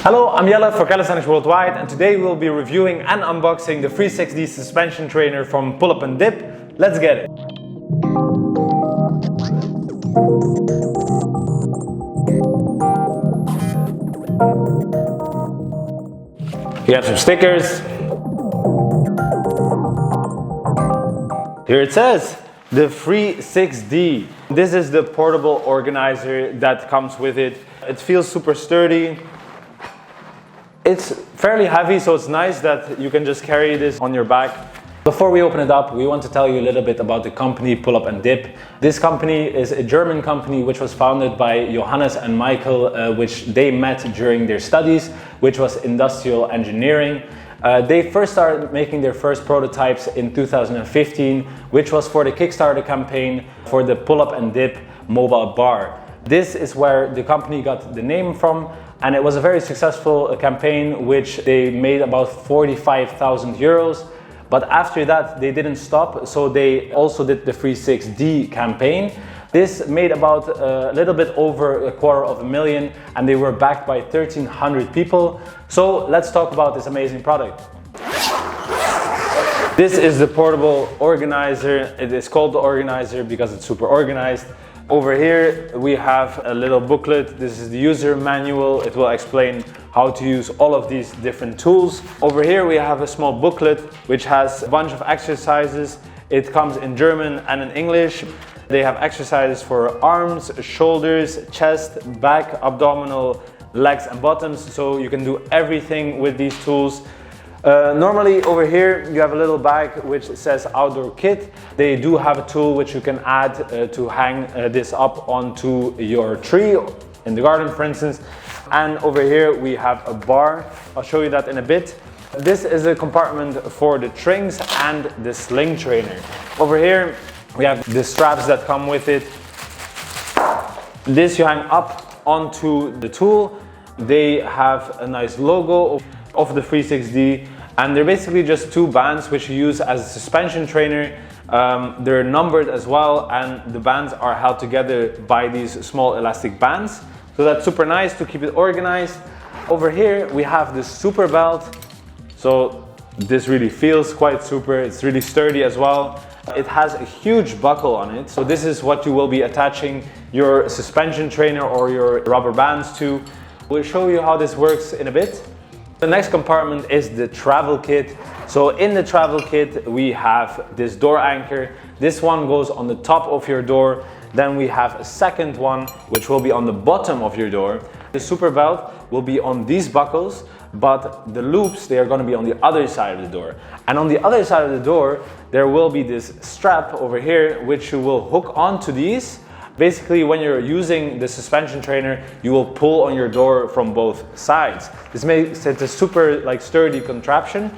Hello, I'm Jelle for Calisthenics Worldwide, and today we'll be reviewing and unboxing the FreeSixD suspension trainer from Pullup and Dip. Let's get it! We have some stickers. Here it says, the FreeSixD. This is the portable organizer that comes with it. It feels super sturdy. It's fairly heavy, so it's nice that you can just carry this on your back. Before we open it up, we want to tell you a little bit about the company Pullup and Dip. This company is a German company which was founded by Johannes and Michael, which they met during their studies, which was industrial engineering. They first started making their first prototypes in 2015, which was for the Kickstarter campaign for the Pullup and Dip mobile bar. This is where the company got the name from, and it was a very successful campaign which they made about 45,000 euros. But after that they didn't stop, so they also did the FreeSixD campaign. This made about a little bit over $250,000, and they were backed by 1,300 people. So let's talk about this amazing product. This is the portable organizer. It is called the organizer because it's super organized. Over here we have a little booklet. This is the user manual. It will explain how to use all of these different tools. Over here we have a small booklet which has a bunch of exercises. It comes in German and in English. They have exercises for arms, shoulders, chest, back, abdominal, legs and bottoms, so you can do everything with these tools. Normally over here you have a little bag which says outdoor kit. They do have a tool which you can add to hang this up onto your tree in the garden, for instance. And over here we have a bar. I'll show you that in a bit. This is a compartment for the Trings and the Sling Trainer. Over here we have the straps that come with it. This you hang up onto the tool. They have a nice logo of the FreeSixD, and they're basically just two bands which you use as a suspension trainer. They're numbered as well, and the bands are held together by these small elastic bands. So that's super nice to keep it organized. Over here we have the Superbelt. So this really feels quite super. It's really sturdy as well. It has a huge buckle on it. So this is what you will be attaching your suspension trainer or your rubber bands to. We'll show you how this works in a bit. The next compartment is the travel kit. So in the travel kit we have this door anchor. This one goes on the top of your door. Then we have a second one which will be on the bottom of your door. The Superbelt will be on these buckles, but the loops, they are going to be on the other side of the door. And on the other side of the door there will be this strap over here which you will hook onto these. Basically, when you're using the suspension trainer, you will pull on your door from both sides. This makes it a super sturdy contraption.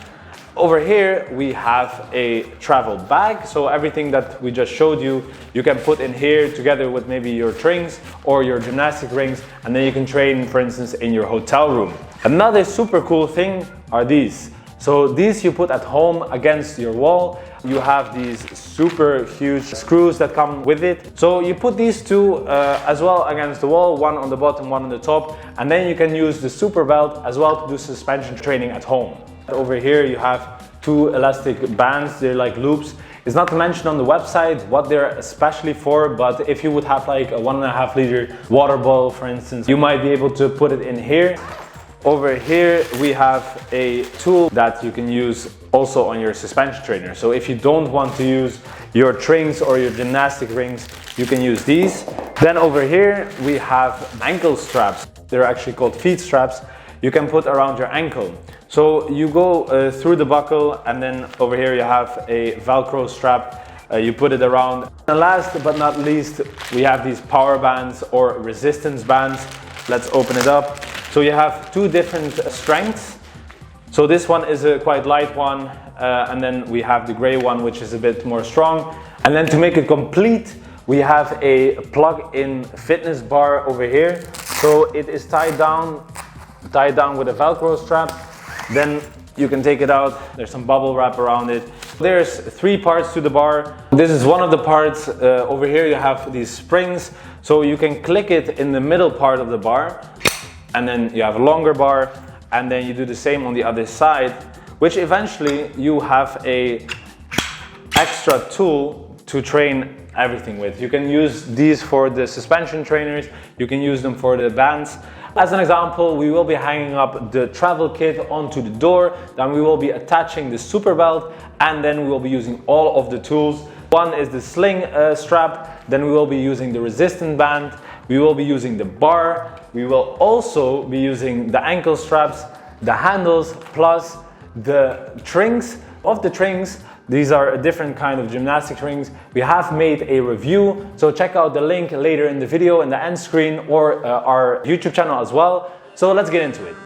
Over here we have a travel bag, so everything that we just showed you, you can put in here together with maybe your Trings or your gymnastic rings, and then you can train, for instance, in your hotel room. Another super cool thing are these. So these you put at home against your wall. You have these super huge screws that come with it. So you put these two as well against the wall, one on the bottom, one on the top, and then you can use the Superbelt as well to do suspension training at home. Over here you have two elastic bands, they're like loops. It's not mentioned on the website what they're especially for, but if you would have like a 1.5 liter water bottle, for instance, you might be able to put it in here. Over here we have a tool that you can use also on your suspension trainer. So if you don't want to use your Trings or your gymnastic rings, you can use these. Then over here we have ankle straps. They're actually called feet straps. You can put around your ankle. So you go through the buckle, and then over here you have a Velcro strap. You put it around. And last but not least, we have these power bands or resistance bands. Let's open it up. So you have two different strengths. So this one is a quite light one, and then we have the gray one which is a bit more strong. And then to make it complete, we have a plug-in fitness bar over here. So it is tied down with a Velcro strap. Then you can take it out. There's some bubble wrap around it. There's three parts to the bar. This is one of the parts. Over here you have these springs. So you can click it in the middle part of the bar. and then you have a longer bar, and then you do the same on the other side, which eventually you have a extra tool to train everything with. You can use these for the suspension trainers, you can use them for the bands. As an example, we will be hanging up the travel kit onto the door, then we will be attaching the Superbelt, and then we will be using all of the tools. One is the sling strap, then we will be using the resistance band, we will be using the bar, we will also be using the ankle straps, the handles, plus the Trings. Of the Trings, these are a different kind of gymnastic rings. We have made a review, so check out the link later in the video in the end screen, or our YouTube channel as well. So let's get into it.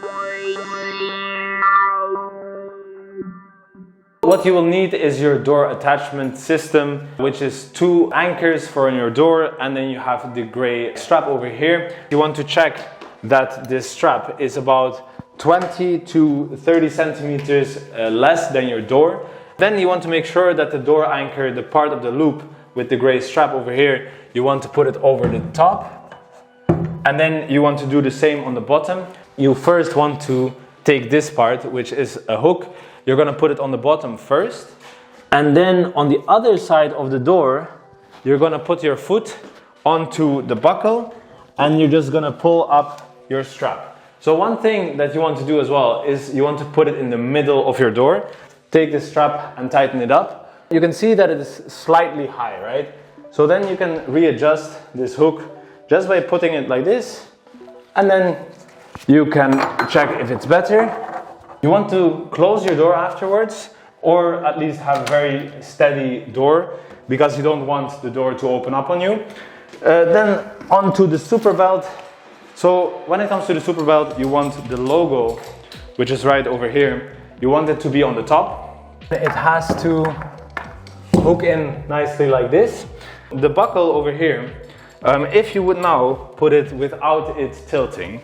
What you will need is your door attachment system, which is 2 anchors for your door, and then you have the gray strap over here. You want to check that this strap is about 20 to 30 centimeters less than your door. Then you want to make sure that the door anchor, the part of the loop with the gray strap over here, you want to put it over the top. And then you want to do the same on the bottom. You first want to take this part, which is a hook. You're going to put it on the bottom first. And then on the other side of the door, you're going to put your foot onto the buckle, and you're just going to pull up your strap. So one thing that you want to do as well is you want to put it in the middle of your door. Take the strap and tighten it up. You can see that it is slightly high, right? So then you can readjust this hook just by putting it like this, and then you can check if it's better. You want to close your door afterwards, or at least have a very steady door, because you don't want the door to open up on you. Then onto the Superbelt. So when it comes to the Superbelt, you want the logo, which is right over here, you want it to be on the top. It has to hook in nicely like this. The buckle over here, if you would now put it without it tilting,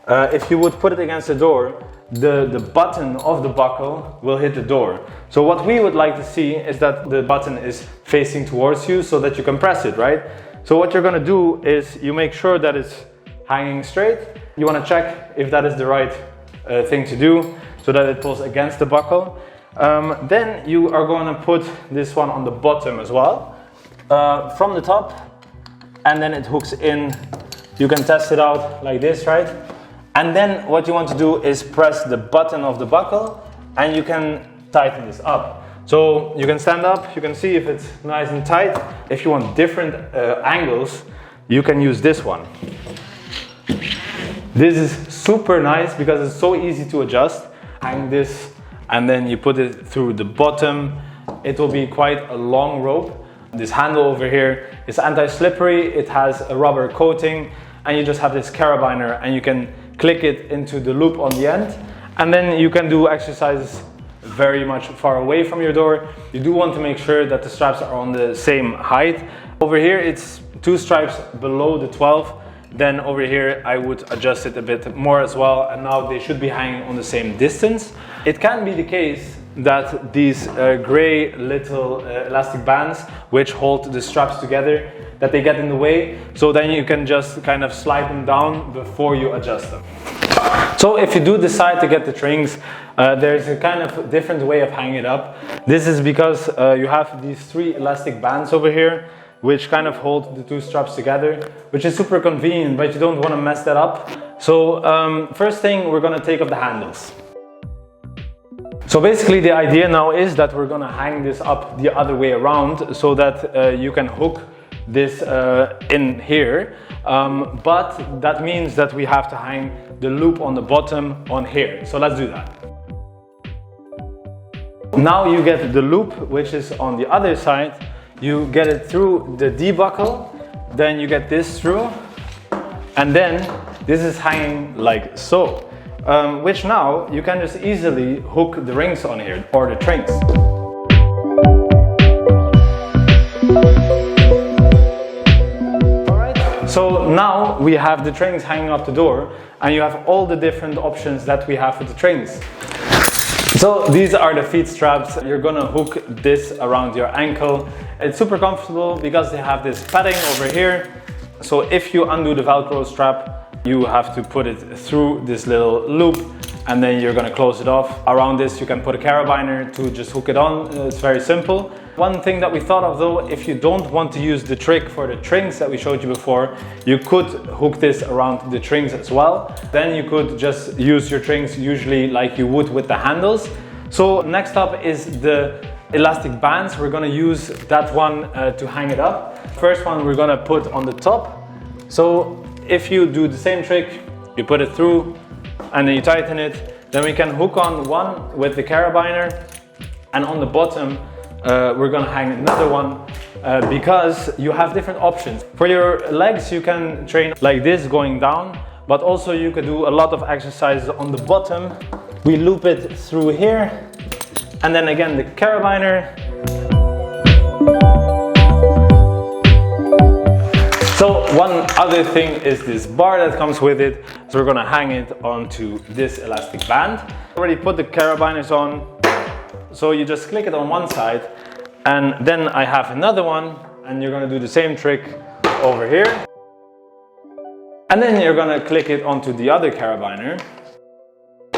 if you would put it against the door, the button of the buckle will hit the door. So what we would like to see is that the button is facing towards you so that you can press it, right? So what you're going to do is you make sure that it's hanging straight. You want to check if that is the right thing to do, so that it pulls against the buckle. Then you are going to put this one on the bottom as well, from the top, and then it hooks in. You can test it out like this, right? And then what you want to do is press the button of the buckle, and you can tighten this up. So you can stand up, you can see if it's nice and tight. If you want different angles, you can use this one. This is super nice because it's so easy to adjust. Hang this, and then you put it through the bottom. It will be quite a long rope. This handle over here is anti-slippery, it has a rubber coating, and you just have this carabiner, and you can click it into the loop on the end, and then you can do exercises very much far away from your door. You do want to make sure that the straps are on the same height. Over here it's 2 stripes below the 12. Then over here I would adjust it a bit more as well, and now they should be hanging on the same distance. It can be the case that these gray little elastic bands, which hold the straps together, that they get in the way, so then you can just kind of slide them down before you adjust them. So if you do decide to get the Trings, there's a kind of different way of hanging it up. This is because you have these 3 elastic bands over here, which kind of hold the 2 straps together, which is super convenient, but you don't want to mess that up. So first thing, we're going to take off the handles. So basically the idea now is that we're going to hang this up the other way around, so that you can hook this in here, but that means that we have to hang the loop on the bottom on here. So let's do that. Now you get the loop, which is on the other side. You get it through the D buckle, then you get this through, and then this is hanging like so, which now you can just easily hook the rings on here, or the Trings. Alright, so now we have the Trings hanging up the door, and you have all the different options that we have for the Trings. So these are the feet straps. You're gonna hook this around your ankle. It's super comfortable because they have this padding over here. So if you undo the Velcro strap, You have to put it through this little loop, and then you're gonna close it off. Around this you can put a carabiner to just hook it on. It's very simple. One thing that we thought of though, if you don't want to use the trick for the Trings that we showed you before, you could hook this around the Trings as well. Then you could just use your Trings usually like you would with the handles. So next up is the elastic bands. We're gonna use that one to hang it up. First one we're gonna put on the top. So if you do the same trick, you put it through and then you tighten it, then we can hook on one with the carabiner, and on the bottom we're gonna hang another one because you have different options. For your legs you can train like this going down, but also you could do a lot of exercises on the bottom. We loop it through here, and then again the carabiner. So one other thing is this bar that comes with it. So we're gonna hang it onto this elastic band. Already put the carabiners on. So you just click it on one side, and then I have another one, and you're gonna do the same trick over here. And then you're gonna click it onto the other carabiner.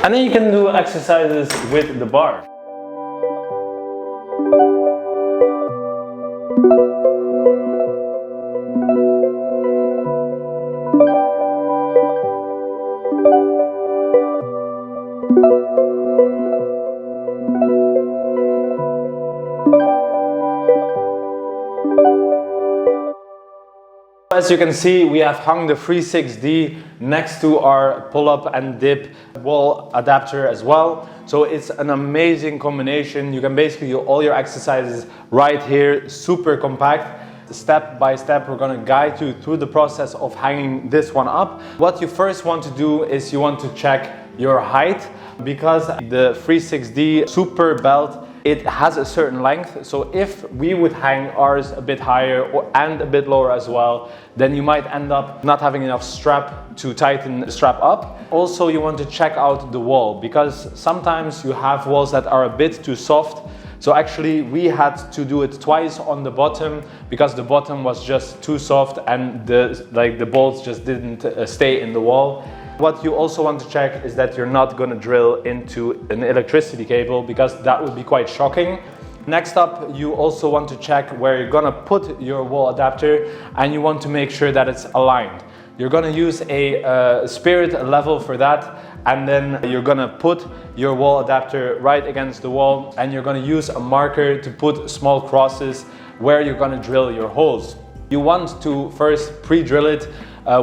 And then you can do exercises with the bar. As you can see, we have hung the FreeSixD next to our pull-up and dip wall adapter as well. So it's an amazing combination. You can basically do all your exercises right here, super compact. Step by step, we're gonna guide you through the process of hanging this one up. What you first want to do is you want to check your height, because the FreeSixD Superbelt, it has a certain length. So if we would hang ours a bit higher and a bit lower as well, then you might end up not having enough strap to tighten the strap up. Also, you want to check out the wall, because sometimes you have walls that are a bit too soft. So actually we had to do it twice on the bottom because the bottom was just too soft and the bolts just didn't stay in the wall. What you also want to check is that you're not going to drill into an electricity cable, because that would be quite shocking. Next up, you also want to check where you're going to put your wall adapter, and you want to make sure that it's aligned. You're going to use a spirit level for that, and then you're going to put your wall adapter right against the wall, and you're going to use a marker to put small crosses where you're going to drill your holes. You want to first pre-drill it.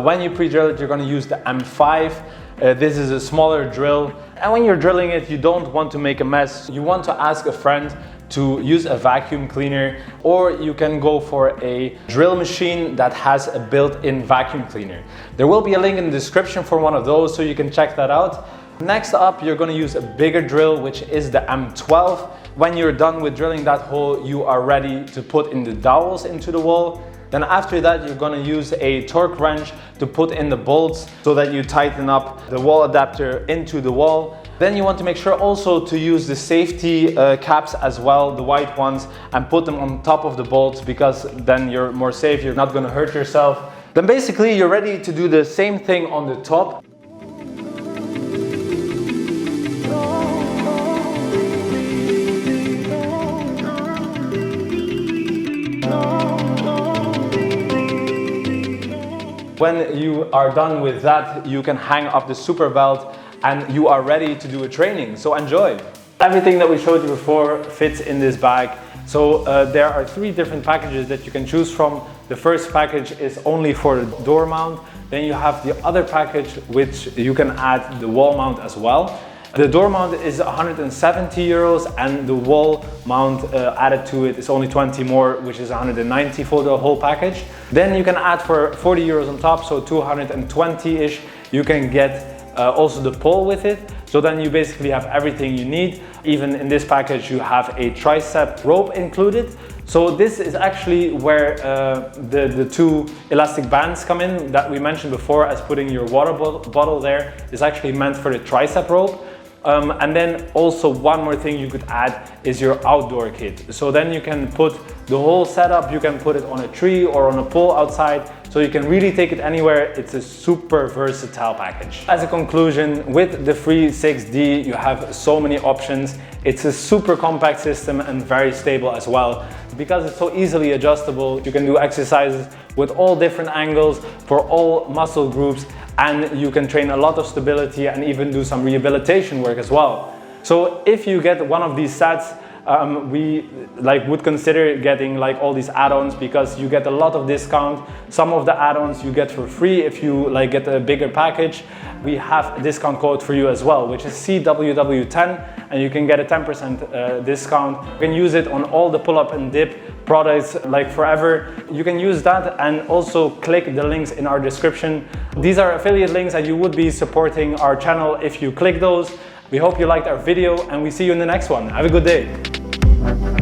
When you pre-drill it, you're going to use the M5. This is a smaller drill, and when you're drilling it, you don't want to make a mess. You want to ask a friend to use a vacuum cleaner, or you can go for a drill machine that has a built-in vacuum cleaner. There will be a link in the description for one of those, so you can check that out. Next up, you're going to use a bigger drill, which is the M12. When you're done with drilling that hole, you are ready to put in the dowels into the wall. Then after that, you're going to use a torque wrench to put in the bolts so that you tighten up the wall adapter into the wall. Then you want to make sure also to use the safety caps as well, the white ones, and put them on top of the bolts, because then you're more safe, you're not going to hurt yourself. Then basically you're ready to do the same thing on the top. When you are done with that, you can hang up the Superbelt and you are ready to do a training. So enjoy! Everything that we showed you before fits in this bag. So there are 3 different packages that you can choose from. The first package is only for the door mount. Then you have the other package, which you can add the wall mount as well. The door mount is 170 euros, and the wall mount added to it is only 20 more, which is 190 for the whole package. Then you can add for 40 euros on top, so 220-ish. You can get also the pole with it. So then you basically have everything you need. Even in this package, you have a tricep rope included. So this is actually where the 2 elastic bands come in that we mentioned before, as putting your water bottle there is actually meant for the tricep rope. And then also one more thing you could add is your outdoor kit. So then you can put the whole setup, you can put it on a tree or on a pole outside. so you can really take it anywhere. It's a super versatile package. As a conclusion, with the FreeSixD, you have so many options. It's a super compact system and very stable as well. Because it's so easily adjustable, you can do exercises with all different angles for all muscle groups, and you can train a lot of stability and even do some rehabilitation work as well. So if you get one of these sets, we would consider getting all these add-ons, because you get a lot of discount. Some of the add-ons you get for free if you get a bigger package. We have a discount code for you as well, which is CWW10, and you can get a 10% discount. You can use it on all the pull-up and dip products forever. You can use that and also click the links in our description. These are affiliate links, and you would be supporting our channel if you click those. We hope you liked our video, and we see you in the next one. Have a good day.